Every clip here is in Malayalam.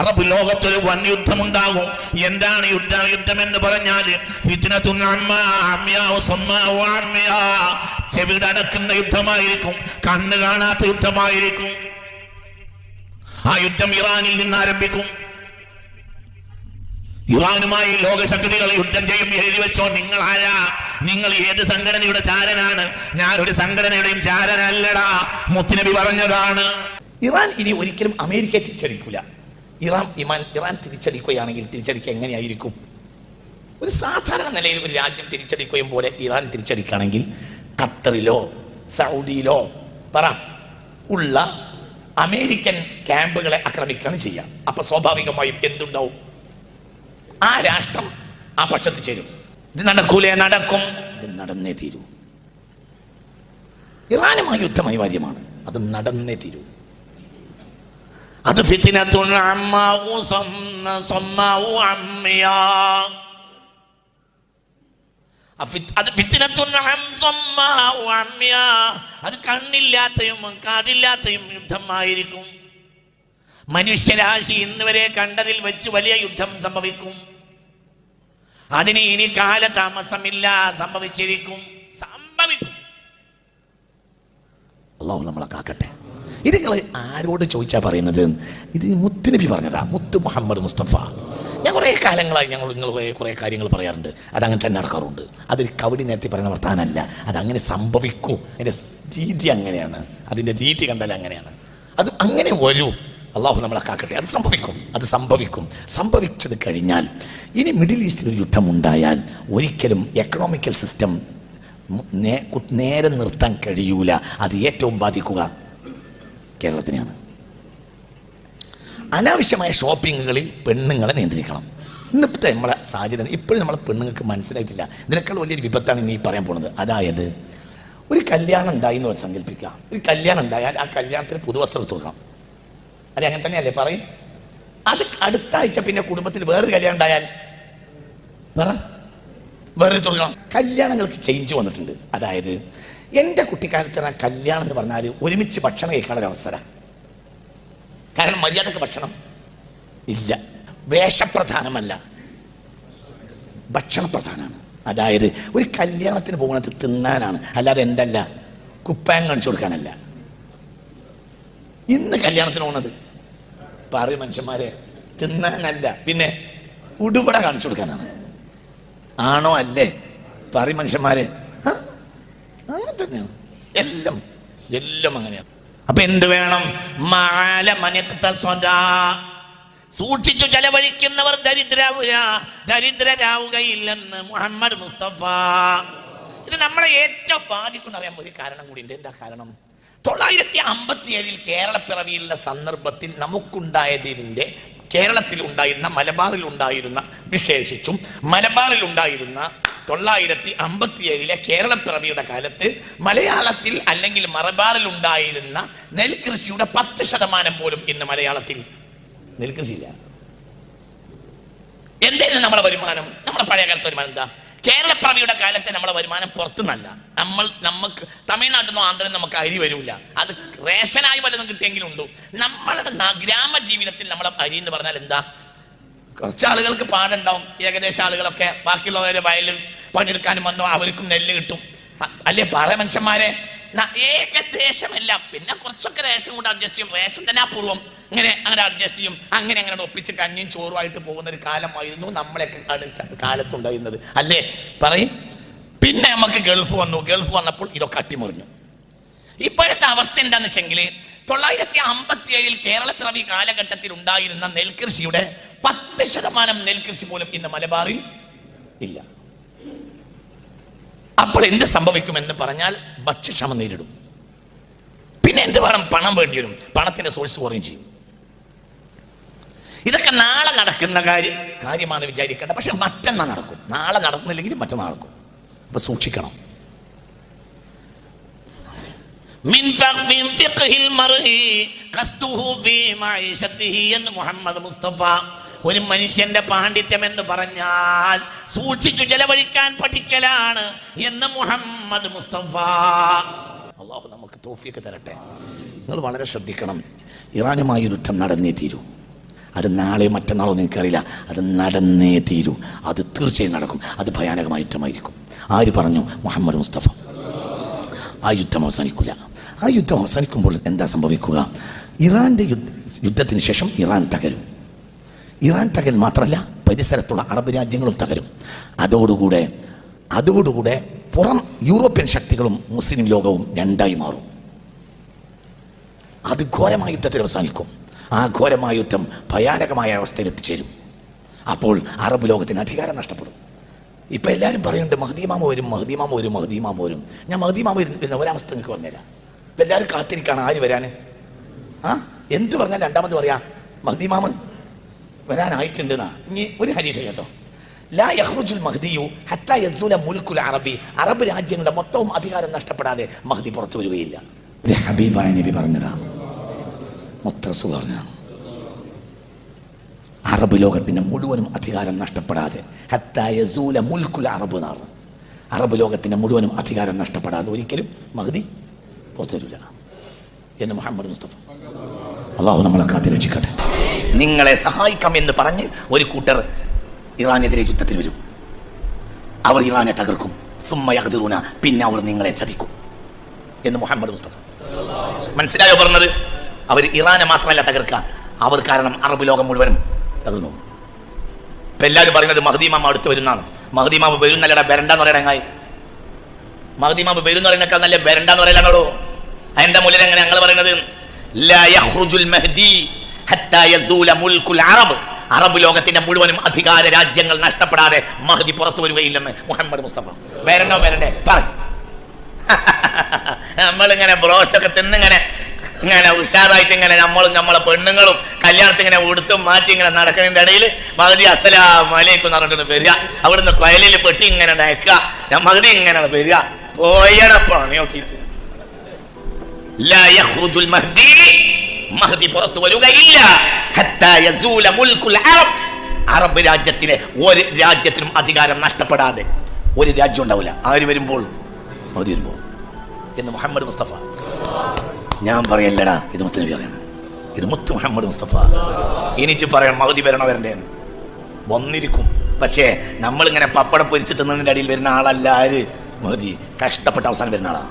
അറബ് ലോകത്തൊരു വൻ യുദ്ധമുണ്ടാകും. എന്താണ് യുദ്ധം എന്ന് പറഞ്ഞാൽ ചെവിട് അടക്കുന്ന യുദ്ധമായിരിക്കും, കണ്ണ് കാണാത്ത യുദ്ധമായിരിക്കും. ആ യുദ്ധം ഇറാനിൽ നിന്ന് ആരംഭിക്കും. ഇറാനുമായി ലോകശക്തികൾ യുദ്ധം ചെയ്യും. എഴുതി വെച്ചോ, നിങ്ങൾ ആരാ? നിങ്ങൾ ഏത് സംഘടനയുടെ ചാരനാണ്? ഞാനൊരു സംഘടനയുടെയും ചാരനല്ലടാ. മുത്തുനബി പറഞ്ഞതാണ്. ഇറാൻ ഇനി ഒരിക്കലും അമേരിക്കയെ തിരിച്ചടിക്കൂല. ഇറാൻ തിരിച്ചടിക്കുകയാണെങ്കിൽ തിരിച്ചടിക്കുക എങ്ങനെയായിരിക്കും? ഒരു സാധാരണ നിലയിൽ ഒരു രാജ്യം തിരിച്ചടിക്കുകയും പോലെ ഇറാൻ തിരിച്ചടിക്കുകയാണെങ്കിൽ ഖത്തറിലോ സൗദിയിലോ ഉള്ള അമേരിക്കൻ ക്യാമ്പുകളെ ആക്രമിക്കുകയാണ് ചെയ്യുക. അപ്പൊ സ്വാഭാവികമായും എന്തുണ്ടാവും? ആ രാഷ്ട്രം ആ പക്ഷത്ത് ചേരും. ഇത് നടക്കൂലേ? നടക്കും. ഇത് നടന്നേ തീരൂ. ഇറാനുമായി യുദ്ധം അനിവാര്യമാണ്. അത് നടന്നേ തീരൂ. അത് അത് കണ്ണില്ലാത്തയും കാതില്ലാത്തയും യുദ്ധമായിരിക്കും. മനുഷ്യരാശി ഇന്ന് വരെ കണ്ടതിൽ വെച്ച് വലിയ യുദ്ധം സംഭവിക്കും. അതിന് ഇനി കാലതാമസമില്ല, സംഭവിച്ചിരിക്കും, സംഭവിക്കും. അല്ലാഹു നമ്മളെ കാക്കട്ടെ. ഇത് നിങ്ങൾ ആരോട് ചോദിച്ചാ പറയുന്നത്? ഇത് മുത്തുനബി പറഞ്ഞതാ, മുത്ത് മുഹമ്മദ് മുസ്തഫ. ഞാൻ കുറേ കാലങ്ങളായി നിങ്ങൾ കുറേ കാര്യങ്ങൾ പറയാറുണ്ട്. അതങ്ങനെ തന്നെ നടക്കാറുണ്ട്. അതൊരു കവടി നേരത്തെ പറയുന്ന വർത്താനല്ല. അതങ്ങനെ സംഭവിക്കും. അതിൻ്റെ രീതി അങ്ങനെയാണ്. അതിൻ്റെ രീതി കണ്ടാൽ അങ്ങനെയാണ്. അത് അങ്ങനെ വരൂ. അള്ളാഹു നമ്മളെ കാക്കട്ടെ. അത് സംഭവിക്കും. അത് സംഭവിക്കും. സംഭവിച്ചത് കഴിഞ്ഞാൽ ഇനി മിഡിൽ ഈസ്റ്റിൽ ഒരു യുദ്ധം ഉണ്ടായാൽ ഒരിക്കലും എക്കണോമിക്കൽ സിസ്റ്റം നേരെ നിർത്താൻ കഴിയൂല. അത് ഏറ്റവും ബാധിക്കുക കേരളത്തിനെയാണ്. അനാവശ്യമായ ഷോപ്പിങ്ങുകളിൽ പെണ്ണുങ്ങളെ നിയന്ത്രിക്കണം. ഇന്നത്തെ നമ്മളെ സാഹചര്യം ഇപ്പോഴും നമ്മളെ പെണ്ണുങ്ങൾക്ക് മനസ്സിലായിട്ടില്ല. ഇതിനേക്കാൾ വലിയൊരു വിപത്താണ് ഇന്ന് ഈ പറയാൻ പോകുന്നത്. അതായത് ഒരു കല്യാണം ഉണ്ടായി എന്ന് സങ്കല്പിക്കുക. ഒരു കല്യാണം ഉണ്ടായാൽ ആ കല്യാണത്തിന് പുതുവസ്ത്രം തുറക്കണം. അതെ, അങ്ങനെ തന്നെയല്ലേ പറയും? അത് അടുത്ത ആഴ്ച പിന്നെ കുടുംബത്തിൽ വേറൊരു കല്യാണം ഉണ്ടായാൽ വേറെ തുറക്കണം. കല്യാണങ്ങൾക്ക് ചേഞ്ച് വന്നിട്ടുണ്ട്. അതായത് എൻ്റെ കുട്ടിക്കാലത്ത് കല്യാണം എന്ന് പറഞ്ഞാൽ ഒരുമിച്ച് ഭക്ഷണം കഴിക്കാനുള്ള അവസരം. കാരണം മര്യാദക്ക് ഭക്ഷണം ഇല്ല. വേഷപ്രധാനമല്ല, ഭക്ഷണപ്രധാനമാണ്. അതായത് ഒരു കല്യാണത്തിന് പോകുന്നത് തിന്നാനാണ്, അല്ലാതെ എന്തല്ല കുപ്പായം കാണിച്ചു കൊടുക്കാനല്ല. ഇന്ന് കല്യാണത്തിന് പോകുന്നത് പറയും മനുഷ്യന്മാരെ, തിന്നാനല്ല, പിന്നെ ഉടുപട കാണിച്ചു കൊടുക്കാനാണ്. ആണോ അല്ലേ? പറയും മനുഷ്യന്മാരെ. അങ്ങനെ തന്നെയാണ് എല്ലാം അങ്ങനെയാണ്. അപ്പൊ എന്ത് വേണം? സൂക്ഷിച്ചു ചെലവഴിക്കുന്നവർ ദരിദ്രരാവുകയില്ലെന്ന് മുഹമ്മദ് മുസ്തഫ. ഇത് നമ്മളെ ഏറ്റവും ബാധിക്കുന്ന അറിയാൻ ഒരു കാരണം കൂടി ഉണ്ട്. എന്താ കാരണം? 957 കേരളപ്പിറവിയുള്ള സന്ദർഭത്തിൽ നമുക്കുണ്ടായതിൻ്റെ കേരളത്തിൽ ഉണ്ടായിരുന്ന മലബാറിൽ ഉണ്ടായിരുന്ന വിശേഷിച്ചും മലബാറിൽ ഉണ്ടായിരുന്ന 957 കേരളപ്പിറവിയുടെ കാലത്ത് മലയാളത്തിൽ അല്ലെങ്കിൽ മലബാറിൽ ഉണ്ടായിരുന്ന നെൽകൃഷിയുടെ 10% പോലും ഇന്ന് മലയാളത്തിൽ നെൽകൃഷിയില്ല. എന്തായിരുന്നു നമ്മുടെ വരുമാനം? നമ്മുടെ പഴയ കാലത്തെ വരുമാനം എന്താ? കേരളപ്പിറവിയുടെ കാലത്ത് നമ്മുടെ വരുമാനം പുറത്തുനിന്നല്ല. നമുക്ക് തമിഴ്നാട്ടിൽ നിന്നോ ആന്ധ്രയിൽ നിന്ന് നമുക്ക് അരി വരില്ല. അത് റേഷനായി വല്ലതും കിട്ടിയെങ്കിലും ഉണ്ടോ? നമ്മളുടെ ഗ്രാമജീവിതത്തിൽ നമ്മുടെ അരി എന്ന് പറഞ്ഞാൽ എന്താ? കുറച്ച് ആളുകൾക്ക് പാടുണ്ടാവും. ഏകദേശം ആളുകളൊക്കെ ബാക്കിയുള്ളവരെ വയലിൽ പണിയെടുക്കാനും വന്നോ അവർക്കും നെല്ല് കിട്ടും. അല്ലേ പറ മനുഷ്യന്മാരെ? ഏകദേശമല്ല. പിന്നെ കുറച്ചൊക്കെ റേഷൻ കൊണ്ട് അഡ്ജസ്റ്റ് ചെയ്യും. റേഷൻ തന്നെ അപൂർവം അങ്ങനെ അഡ്ജസ്റ്റ് ചെയ്യും. അങ്ങനെ ഒപ്പിച്ച് കഞ്ഞിയും ചോറുമായിട്ട് പോകുന്ന ഒരു കാലമായിരുന്നു നമ്മളെയൊക്കെ കാലത്തുണ്ടായിരുന്നത്, അല്ലേ പറയും? പിന്നെ നമുക്ക് ഗൾഫ് വന്നപ്പോൾ ഇതൊക്കെ അട്ടിമറിഞ്ഞു. ഇപ്പോഴത്തെ അവസ്ഥ എന്താന്ന് വെച്ചെങ്കിൽ 957 കേരളപ്പിറവി കാലഘട്ടത്തിൽ ഉണ്ടായിരുന്ന നെൽകൃഷിയുടെ 10% നെൽകൃഷി പോലും ഇന്ന് മലബാറിൽ ഇല്ല. അപ്പോൾ എന്ത് സംഭവിക്കുമെന്ന് പറഞ്ഞാൽ ഭക്ഷ്യക്ഷമ നേരിടും. പിന്നെ എന്ത് വേണം? പണം വേണ്ടി വരും. പണത്തിന്റെ സോഴ്സ് കുറയും ചെയ്യും. ഇതൊക്കെ നാളെ നടക്കുന്ന കാര്യമാണ് വിചാരിക്കേണ്ട. പക്ഷെ മറ്റന്നാൾ നടക്കും. നാളെ നടക്കുന്നില്ലെങ്കിൽ മറ്റന്നാൾ നടക്കും. അപ്പൊ സൂക്ഷിക്കണം. എന്ന് മുഹമ്മദ് മുസ്തഫ. ഒരു മനുഷ്യന്റെ പാണ്ഡിത്യം എന്ന് പറഞ്ഞാൽ സൂക്ഷിച്ചു ചെലവഴിക്കാൻ പഠിക്കലാണ് എന്ന് മുഹമ്മദ് മുസ്തഫ. അല്ലാഹു നമുക്ക് തൗഫീഖ് തരട്ടെ. നിങ്ങൾ വളരെ ശ്രദ്ധിക്കണം. ഇറാനുമായി യുദ്ധം നടന്നേ തീരൂ. അത് നാളെയോ മറ്റന്നാളോ നിനക്കറിയില്ല, അത് നടന്നേ തീരൂ. അത് തീർച്ചയായും നടക്കും. അത് ഭയാനകമായ യുദ്ധമായിരിക്കും. ആര് പറഞ്ഞു? മുഹമ്മദ് മുസ്തഫ. ആ യുദ്ധം അവസാനിക്കില്ല. ആ യുദ്ധം അവസാനിക്കുമ്പോൾ എന്താ സംഭവിക്കുക? ഇറാൻ്റെ യുദ്ധത്തിന് ശേഷം ഇറാൻ തകരും. ഇറാൻ തകൽ മാത്രമല്ല, പരിസരത്തുള്ള അറബ് രാജ്യങ്ങളും തകരും. അതോടുകൂടെ പുറം യൂറോപ്യൻ ശക്തികളും മുസ്ലിം ലോകവും രണ്ടായി മാറും. അത് ഘോരമായ യുദ്ധത്തിൽ അവസാനിക്കും. ആ ഘോരമായ യുദ്ധം ഭയാനകമായ അവസ്ഥയിൽ എത്തിച്ചേരും. അപ്പോൾ അറബ് ലോകത്തിന് അധികാരം നഷ്ടപ്പെടും. ഇപ്പം എല്ലാവരും പറയുന്നുണ്ട് മഹ്ദിമാമ വരും. ഞാൻ മഹ്ദിമാമ വരുന്ന ഒരവസ്ഥ നിങ്ങൾക്ക് പറഞ്ഞുതരാം. ഇപ്പം എല്ലാവരും കാത്തിരിക്കുകയാണ് ആര് വരാൻ. എന്ത് പറഞ്ഞാൽ രണ്ടാമത് പറയാം മഹ്ദിമാമ വരാനായിട്ടുണ്ട്. ഇനി ഒരു ഹരീഫ് കേട്ടോ, ലാ യഖ്റുജുൽ മഹ്ദിയു ഹത്താ യസൂല മുൽക്കുൽ അറബി. അറബ് രാജ്യങ്ങളുടെ മൊത്തവും അധികാരം നഷ്ടപ്പെടാതെ മഹ്ദി പുറത്തു വരികയില്ല. ഇത് ഹബീബായ നബി പറഞ്ഞതാണ്, മുത്തറസൂൽ പറഞ്ഞതാണ്. അറബ് ലോകത്തിന്റെ മുഴുവനും അധികാരം നഷ്ടപ്പെടാതെ ഹത്താ യസൂല മുൽക്കുൽ അറബ് എന്നാണ്. അറബ് ലോകത്തിന്റെ മുഴുവനും അധികാരം നഷ്ടപ്പെടാതെ ഒരിക്കലും മഹ്ദി പുറത്തു വരില്ല എന്ന് മുഹമ്മദ് മുസ്തഫ. അള്ളാഹു നമ്മളെ കാത്തിരക്ഷിക്കട്ടെ. നിങ്ങളെ സഹായിക്കാം എന്ന് പറഞ്ഞ് ഒരു കൂട്ടർ ഇറാനെതിരെ യുദ്ധത്തിൽ വരും. അവർ ഇറാനെ തകർക്കും. സുമ്മ യഖ്ദിറൂന, പിന്നെ അവർ നിങ്ങളെ ചതിക്കും എന്ന് മുഹമ്മദ് മുസ്തഫ. മനസ്സിലായോ പറഞ്ഞത്? അവർ ഇറാനെ മാത്രമല്ല തകർക്കുക, അവർ കാരണം അറബ് ലോകം മുഴുവനും തകർന്നു. ഇപ്പൊ എല്ലാവരും പറയുന്നത് മഹ്ദിമാമ അടുത്ത് വരുന്നതാണ്. മഹ്ദിമാമ വരുന്നല്ലടാ, ബെരണ്ടാന്ന് പറയണങ്ങായി. മഹ്ദിമാമ വരുന്ന പറയുന്നേക്കാൾ നല്ല ബെരണ്ടാന്ന് പറയലാണോ? അതിന്റെ മൂല്യം എങ്ങനെ ഞങ്ങൾ പറയുന്നത്? ലാ യഖ്റുജുൽ മഹ്ദി ഹത്താ യസൂല മുൽക്കുൽ അറബ്. അറബ് ലോകത്തിന്റെ മുഴുവനും അധികാര രാജ്യങ്ങൾ നഷ്ടപ്പെടാതെ മഹ്ദി പുറത്തു വരികയില്ലെന്ന് മുഹമ്മദ് മുസ്തഫ. ബെരണ്ടോ ബെരണ്ടേ പറ. നമ്മളിങ്ങനെ ബ്രോസ്റ്റൊക്കെ തിന്നിങ്ങനെ ഉഷാറായിട്ട് ഇങ്ങനെ നമ്മളെ പെണ്ണുങ്ങളും കല്യാണത്തിൽ ഇങ്ങനെ ഉടുത്തും മാറ്റി ഇങ്ങനെ നടക്കുന്നതിന്റെ ഇടയിൽ മഹ്ദി അസ്സലാമു അലൈക്കും എന്ന് പറഞ്ഞിട്ട് വരിക. അവിടുന്ന് കൊയലിൽ പെട്ടി ഇങ്ങനെ നയക്കുക. മഹ്ദി ഇങ്ങനെ വരിക. പോയടപ്പാണ് നോക്കിയിട്ട് ലാ യഖ്റുജുൽ മഹ്ദി, മഹ്ദി പുറത്തു വരികയില്ല ഹത്താ യസൂല മുൽക്കുൽ അറബ്. അറബ് രാജ്യത്തിന് ഒരു രാജ്യത്തിനും അധികാരം നഷ്ടപ്പെടാതെ ഒരു രാജ്യം ഉണ്ടാവില്ല. ആര് വരുമ്പോൾ? മഹ്ദി വരുമ്പോൾ എന്ന് മുഹമ്മദ് മുസ്തഫ. ഞാൻ പറയല്ലടാ, ഇത് മുത്ത് നബി പറയണം. ഇത് മുത്ത് മുഹമ്മദ് മുസ്തഫ. എനിക്ക് പറയാം മഹ്ദി വരണോ വരണ്ടേ വന്നിരിക്കും. പക്ഷേ നമ്മളിങ്ങനെ പപ്പടം പൊരിച്ച് തിന്നതിൻ്റെ അടിയിൽ വരുന്ന ആളല്ല ആര്? മഹ്ദി കഷ്ടപ്പെട്ട അവസാനം വരുന്ന ആളാണ്.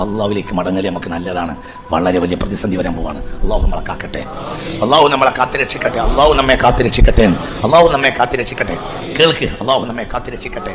അള്ളാഹുവിലേക്ക് മടങ്ങല് നമുക്ക് നല്ലതാണ്. വളരെ വലിയ പ്രതിസന്ധി വരാൻ പോവാണ്. അള്ളാഹു നമ്മളെ കാക്കട്ടെ. അള്ളാഹു നമ്മളെ കാത്തുരക്ഷിക്കട്ടെ. അള്ളാഹു നമ്മെ കാത്തുരക്ഷിക്കട്ടെ. കേൾക്ക്, അള്ളാഹു നമ്മെ കാത്തുരക്ഷിക്കട്ടെ.